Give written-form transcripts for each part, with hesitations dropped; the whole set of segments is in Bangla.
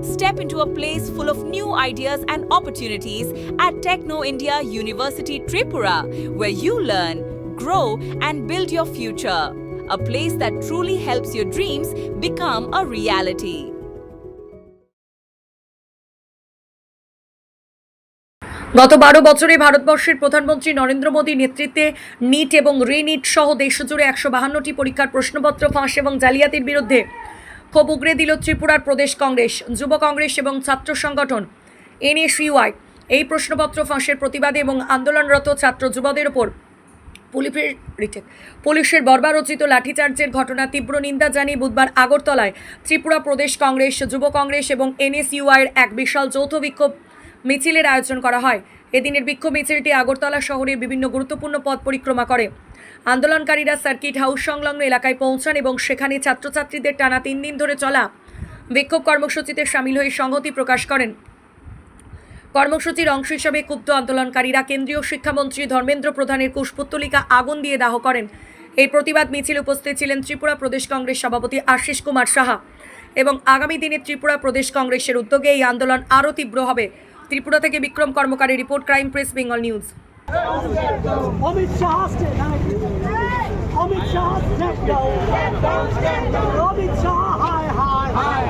Step into a place full of new ideas and opportunities at Techno India University Tripura, where you learn, grow, and build your future. A place that truly helps your dreams become a reality. গত 12 বছরে ভারতবর্ষের প্রধানমন্ত্রী নরেন্দ্র মোদীর নেতৃত্বে নিট এবং রি-নিট সহ দেশজুড়ে 152টি পরীক্ষার প্রশ্নপত্র ফাঁস এবং জালিয়াতির বিরুদ্ধে ক্ষোভ উগরে দিল ত্রিপুরার প্রদেশ কংগ্রেস, যুব কংগ্রেস এবং ছাত্র সংগঠন NSUI। এই প্রশ্নপত্র ফাঁসের প্রতিবাদে এবং আন্দোলনরত ছাত্র যুবদের ওপর পুলিশের বর্বরোচিত লাঠিচার্জের ঘটনা তীব্র নিন্দা জানিয়ে বুধবার আগরতলায় ত্রিপুরা প্রদেশ কংগ্রেস, যুব কংগ্রেস এবং NSUI এর এক বিশাল যৌথ বিক্ষোভ মিছিলের আয়োজন করা হয়। এদিনের বিক্ষোভ মিছিলটি আগরতলা শহরের বিভিন্ন গুরুত্বপূর্ণ পথ পরিক্রমা করে। আন্দোলনকারীরা সার্কিট হাউস সংলগ্ন এলাকায় পৌঁছান এবং সেখানে ছাত্রছাত্রীদের টানা 3 দিন ধরে চলা বিক্ষোভ কর্মসূচিতে সামিল হয়ে সংহতি প্রকাশ করেন। কর্মসূচির অংশ হিসেবে ক্ষুব্ধ আন্দোলনকারীরা কেন্দ্রীয় শিক্ষামন্ত্রী ধর্মেন্দ্র প্রধানের কুশপুত্তলিকা আগুন দিয়ে দাহ করেন। এই প্রতিবাদ মিছিলে উপস্থিত ছিলেন ত্রিপুরা প্রদেশ কংগ্রেস সভাপতি আশিস কুমার সাহা এবং আগামী দিনে ত্রিপুরা প্রদেশ কংগ্রেসের উদ্যোগে এই আন্দোলন আরও তীব্র হবে। ত্রিপুরা থেকে বিক্রম কর্মকারের report, crime press Bengal news. Amit Shah হায় হায় হায়।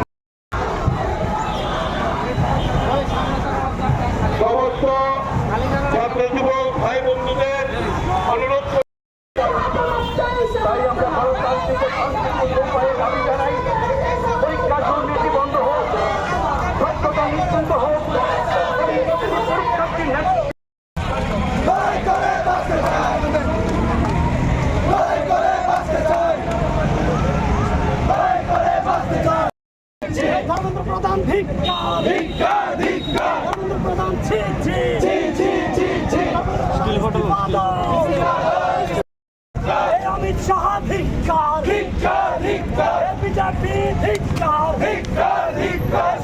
সমস্ত ছাত্র যুবক ভাই বন্ধুদের অনুরোধ তাই আমরা ভারত থেকে শান্তিপূর্ণ উপায়ে দাবি জানাই, পরীক্ষা দুর্নীতি বন্ধ হোক, সত্যতা নিশ্চিন্ত হোক, পরীক্ষার্থী ধর্মেন্দ্র প্রধান ধিক্কার, ধর্মেন্দ্র প্রধান ছি ছি ছি ছি ছি। অমিত শাহ ধিক্কার, বিজেপি ধিক্কার,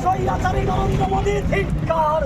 স্বৈরাচারী নরেন্দ্র মোদী ধিক্কার।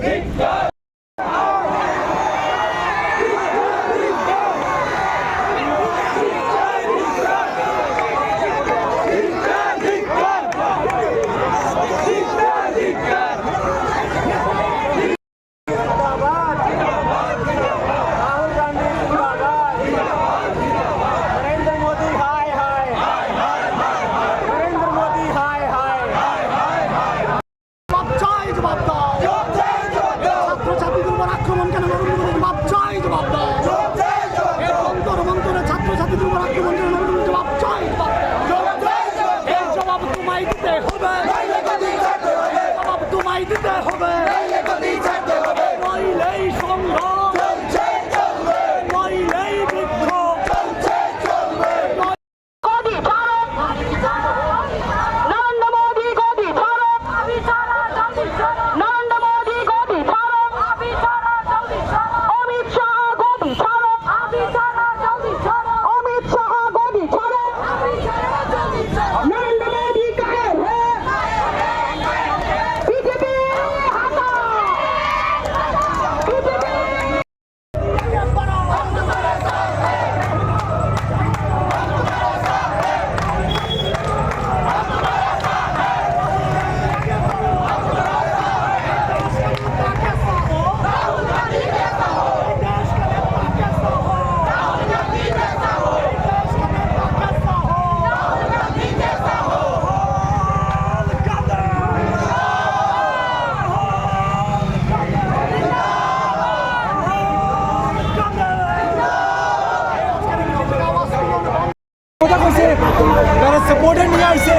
তারা সাপোর্টার নিয়ে আসে,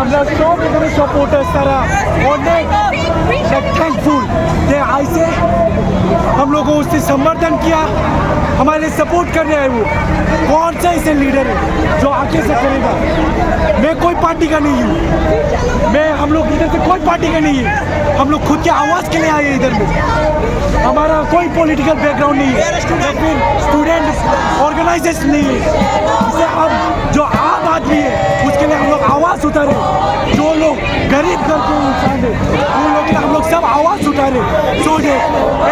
আমরা সব এখানে सपोर्टर्स तारा थैंकफुल कि आइसे हम लोगों को उससे समर्थन किया, हमारे सपोर्ट कर रहे हैं। वो कौन सा ऐसे लीडर है जो आगे से करेगा? मैं कोई पार्टी का नहीं हूँ, हम लोग इधर से कोई पार्टी का नहीं है, हम लोग खुद के आवाज़ के लिए आए इधर में। हमारा कोई पॉलिटिकल बैकग्राउंड नहीं है, फिर स्टूडेंट ऑर्गेनाइजेशन नहीं है। इससे अब जो आम आदमी है उसके लिए हम लोग आवाज़ उतारे, जो लोग गरीब घर के इंसान है उन लोग के लिए हम लोग सब आवाज़ उतारे। सो दे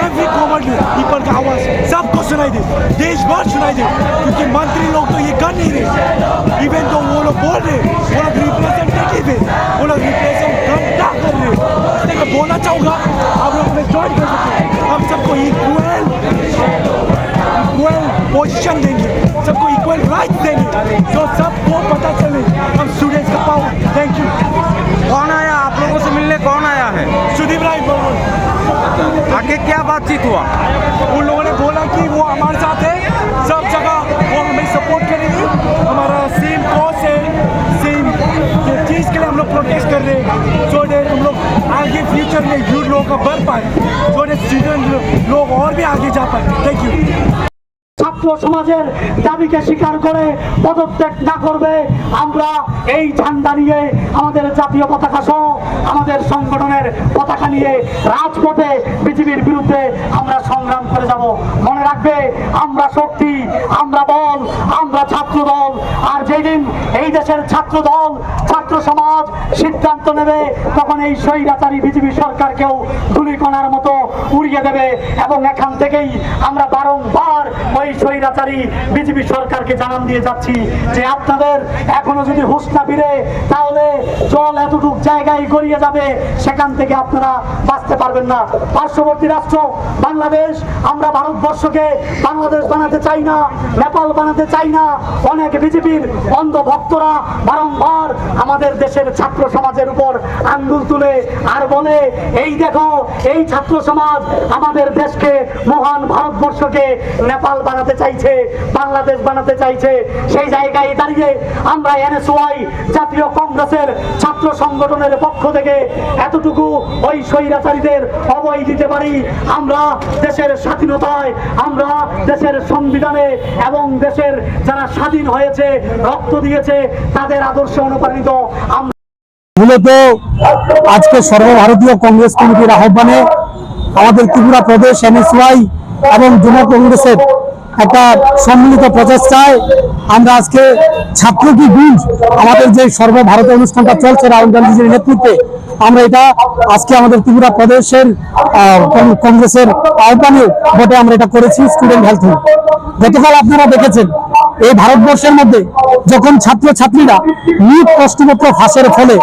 एवरी कॉमन पीपल का आवाज सबको सुनाई दे, देश भर सुनाई दे, क्योंकि मंत्री लोग तो ये कर नहीं रहे। इवन तो वो लोग बोल रहे, वो लोग रिप्रेजेंटेटिव है, वो लोग रिप्रेजेंट घंटा कर रहे। इसलिए मैं बोलना चाहूँगा आप लोग में ज्वाइन कर सकते हैं, हम सबको इक्वल पोजीशन देंगे, सबको इक्वल राइट देंगे, तो सबको पता चले हम स्टूडेंट्स का पावर। Thank you. कौन आया आप लोगों से मिलने, कौन आया है? सुदीप राय बर्मन, आगे क्या बातचीत हुआ? उन लोगों ने बोला कि वो हमारे साथ है, सब जगह वो हमें सपोर्ट करेंगे, हमारा सेम कॉज है, सेम चीज़ के लिए हम लोग प्रोटेस्ट कर रहे हैं, सो डेट हम लोग आगे फ्यूचर में यूथ लोगों का बढ़ पाए, सो डेट स्टूडेंट लोग और भी आगे जा पाए। Thank you. ছাত্র সমাজের দাবিকে স্বীকার করে পদত্যাগ না করবে, আমরা এই ঝান্ডা নিয়ে আমাদের জাতীয় পতাকা সহ আমাদের সংগঠনের পতাকা নিয়ে রাজপথে বিজেপির বিরুদ্ধে আমরা সংগ্রাম করে যাব। মনে রাখবে, আমরা শক্তি, আমরা বল, আমরা ছাত্র দল। আর যেদিন এই দেশের ছাত্র দল, ছাত্র সমাজ সিদ্ধান্ত নেবে, তখন এই স্বৈরাচারী বিজেপি সরকারকেও ধুলিকণার মতো উড়িয়ে দেবে। এবং এখান থেকেই আমরা বারংবার ওই স্বৈরাচারী বিজেপি সরকারকে জানান দিয়ে যাচ্ছি যে আপনাদের এখনো যদি হুঁশ না ফিরে, তাহলে জল এতটুক জায়গায় গড়িয়ে যাবে, সেখান থেকে আপনারা বাঁচতে পারবেন না। পার্শ্ববর্তী রাষ্ট্র বাংলাদেশ, আমরা ভারতবর্ষকে বাংলাদেশ বানাতে চাই না, নেপাল বানাতে চাই না। অনেক বিজেপির অন্ধ ভক্তরা বারংবার আমাদের দেশের ছাত্র সমাজের উপর আঙ্গুল তুলে আর বলে, এই দেখো এই ছাত্র সমাজ আমাদের দেশকে, মহান ভারতবর্ষকে নেপাল বানাতে চাইছে, বাংলাদেশ বানাতে চাইছে। সেই জায়গায় দাঁড়িয়ে আমরা এনএসওয়াই জাতীয় কংগ্রেসের ছাত্র সংগঠনের পক্ষ থেকে এতটুকু ওই স্বৈরাচারীদের অভয় দিতে পারি, আমরা দেশের স্বাধীনতায়, আমরা দেশের সংবিধানে এবং দেশের যারা স্বাধীন হয়েছে, রক্ত দিয়েছে, তাদের আদর্শে অনুপ্রাণিত আমরা। মূলত আজকে সর্বভারতীয় কংগ্রেস কমিটির আহ্বানে আমাদের ত্রিপুরা প্রদেশ এনএসওয়াই এবং যুব কংগ্রেসের একটা সম্মিলিত প্রচেষ্টায় আমরা আজকে ছাত্র কি গুঞ্জ, আমাদের যে সর্বভারতীয় অনুষ্ঠানটা চলছে রাহুল গান্ধীজির নেতৃত্বে, আমরা এটা আজকে আমাদের ত্রিপুরা প্রদেশের কংগ্রেসের আহ্বানে ভোটে আমরা এটা করেছি স্টুডেন্ট হেলথ। গতকাল আপনারা দেখেছেন এই ভারতবর্ষের মধ্যে যখন ছাত্রছাত্রীরা নিট প্রশ্নপত্র ফাঁসের ফলে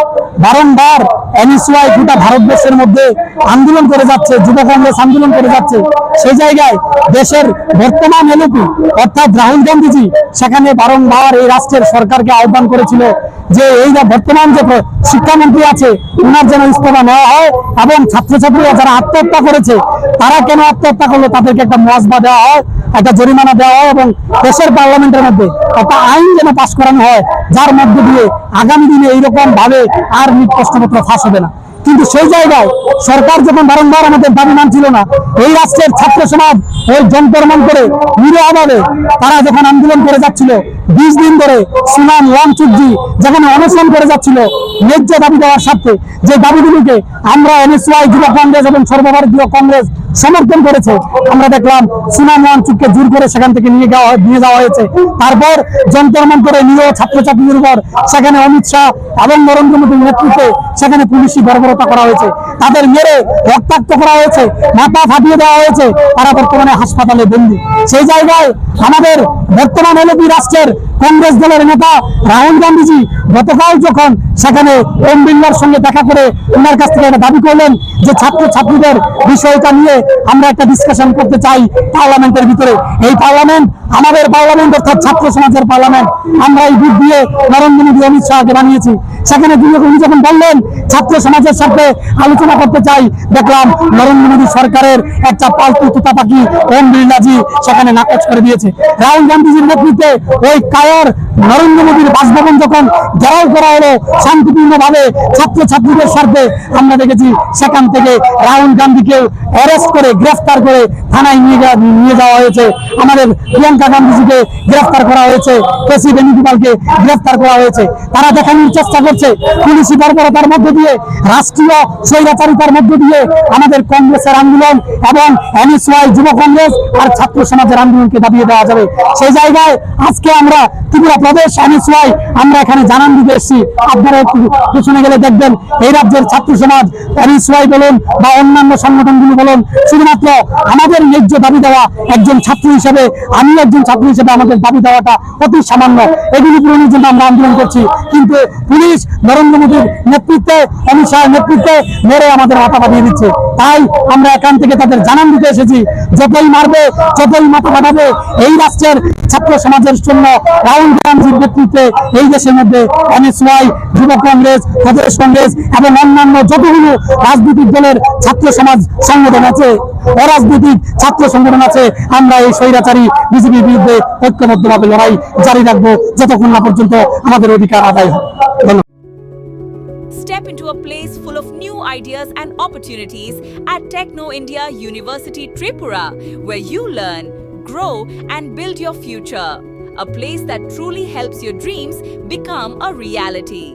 বারংবার এনএসওয়াই গোটা ভারতবর্ষের মধ্যে আন্দোলন করে যাচ্ছে, যুব কংগ্রেস আন্দোলন করে যাচ্ছে, সেই জায়গায় দেশের বর্তমান এলপি অর্থাৎ রাহুল গান্ধীজি সেখানে বারংবার এই রাষ্ট্রের সরকারকে আহ্বান করেছিল যে এই বর্তমান যে শিক্ষামন্ত্রী আছে ওনার যেন ইস্তফা নেওয়া হয় এবং ছাত্রছাত্রীরা যারা আত্মহত্যা করেছে তারা কেন আত্মহত্যা করলো তাদেরকে একটা মুআওয়াজা দেওয়া হয়, একটা জরিমানা দেওয়া হয় এবং দেশের পার্লামেন্টের মধ্যে একটা আইন যেন পাশ করানো হয় যার মধ্য দিয়ে আগামী দিনে এইরকম ভাবে আর নিট প্রশ্নপত্র ফাঁস হবে না। কিন্তু সেই জায়গায় সরকার যখন বারংবার আমাদের দাবি মানছিল না, এই রাষ্ট্রের ছাত্র সমাজ ওই যন্তর মন্তরে নিরীহভাবে তারা যখন আন্দোলন করে যাচ্ছিল 20 দিন ধরে সুনাম ওয়াংচুকজি যেখানে অনশন করে যাচ্ছিল ন্যায্য দাবি দেওয়ার স্বার্থে, যে দাবিগুলিকে আমরা এনএসওয়াই যুব কংগ্রেস এবং সর্বভারতীয় কংগ্রেস সমর্থন করেছে, আমরা দেখলাম সুনাম ওয়াংচুককে জোর করে সেখান থেকে নিয়ে যাওয়া হয়েছে। তারপর যন্তর মন্তরে নিরীহ ছাত্রছাত্রীদের উপর সেখানে অমিত শাহ এবং নরেন্দ্র মোদীর নেতৃত্বে সেখানে পুলিশি বর্বরতা করা হয়েছে, তাদের মেরে রক্তাক্ত করা হয়েছে, মাথা ফাটিয়ে দেওয়া হয়েছে, তারা বর্তমানে হাসপাতালে বন্দী। সেই জায়গায় আমাদের বর্তমান এলপি রাষ্ট্রের কংগ্রেস দলের নেতা রাহুল গান্ধীজি গতকাল যখন সেখানে ওম বিড়লার সঙ্গে দেখা করে ওনার কাছ থেকে একটা দাবি করলেন যে ছাত্রছাত্রীদের বিষয়টা নিয়ে আমরা একটা ডিসকাশন করতে চাই পার্লামেন্টের ভিতরে। এই পার্লামেন্ট আমাদের পার্লামেন্ট অর্থাৎ ছাত্র সমাজের পার্লামেন্ট, আমরা এই ভোট দিয়ে নরেন্দ্র মোদী অমিত শাহকে বানিয়েছি। সেখানে উনি যখন বললেন ছাত্র সমাজের সাথে আলোচনা করতে চাই, দেখলাম নরেন্দ্র মোদী সরকারের একটা পালতু তোতা পাখি ওম বিড়লাজি সেখানে নাকচ করে দিয়েছে। রাহুল গান্ধীজির নেতৃত্বে ওই কায়র নরেন্দ্র মোদীর বাসভবন যখন ঘেরাও করা হলো শান্তিপূর্ণভাবে ছাত্রছাত্রীদের স্বার্থে, আমরা দেখেছি সেখান থেকে রাহুল গান্ধীকে অ্যারেস্ট করে গ্রেফতার করে থানায় নিয়ে যাওয়া হয়েছে, আমাদের প্রিয়াঙ্কা গান্ধীজিকে গ্রেফতার করা হয়েছে, কেসি বেনুগোপালকে গ্রেফতার করা হয়েছে। তারা দেখানোর চেষ্টা করছে পুলিশি বর্বরতার মধ্য দিয়ে, রাষ্ট্রীয় স্বৈরাচারিতার মধ্য দিয়ে আমাদের কংগ্রেসের আন্দোলন এবং এনএসওয়াই যুব কংগ্রেস আর ছাত্র সমাজের আন্দোলনকে দাবিয়ে দেওয়া যাবে। সেই জায়গায় আজকে আমরা ত্রিপুরা প্রদেশ NSY আমরা এখানে জানান দিতে এসেছি। আপনারা একটু পিছনে গেলে দেখবেন এই রাজ্যের ছাত্র সমাজ NSY বলুন বা অন্যান্য সংগঠনগুলো বলুন, শুধুমাত্র আমাদের ন্যায্য দাবি দেওয়া, একজন ছাত্র হিসেবে আমি একজন ছাত্র হিসেবে আমাদের দাবি দেওয়াটা অতি সামান্য, এগুলি পূরণের জন্য আমরা আন্দোলন করছি। কিন্তু পুলিশ নরেন্দ্র মোদীর নেতৃত্বে, অমিত শাহের নেতৃত্বে মেরে আমাদের মাথা ফাটিয়ে দিচ্ছে। তাই আমরা এখান থেকে তাদের জানান দিতে এসেছি, যতই মারবে, যতই মাথা ফাটাবে, এই রাষ্ট্রের ছাত্র সমাজের জন্য রাহুল গান্ধীর নেতৃত্বে এই দেশের মধ্যে NSY, যুব কংগ্রেস, প্রদেশ কংগ্রেস এবং অন্যান্য যতগুলো রাজনৈতিক দলের ছাত্র সমাজ সংগঠন আছে, অরাজনৈতিক ছাত্র সংগঠন আছে, আমরা এই স্বৈরাচারী বিজেপির বিরুদ্ধে ঐক্যবদ্ধভাবে লড়াই জারি রাখবো যতক্ষণ না পর্যন্ত আমাদের অধিকার আদায় হয়। ধন্যবাদ। Step into a place full of new ideas and opportunities at Techno India University Tripura, where you learn, grow, and build your future. A place that truly helps your dreams become a reality.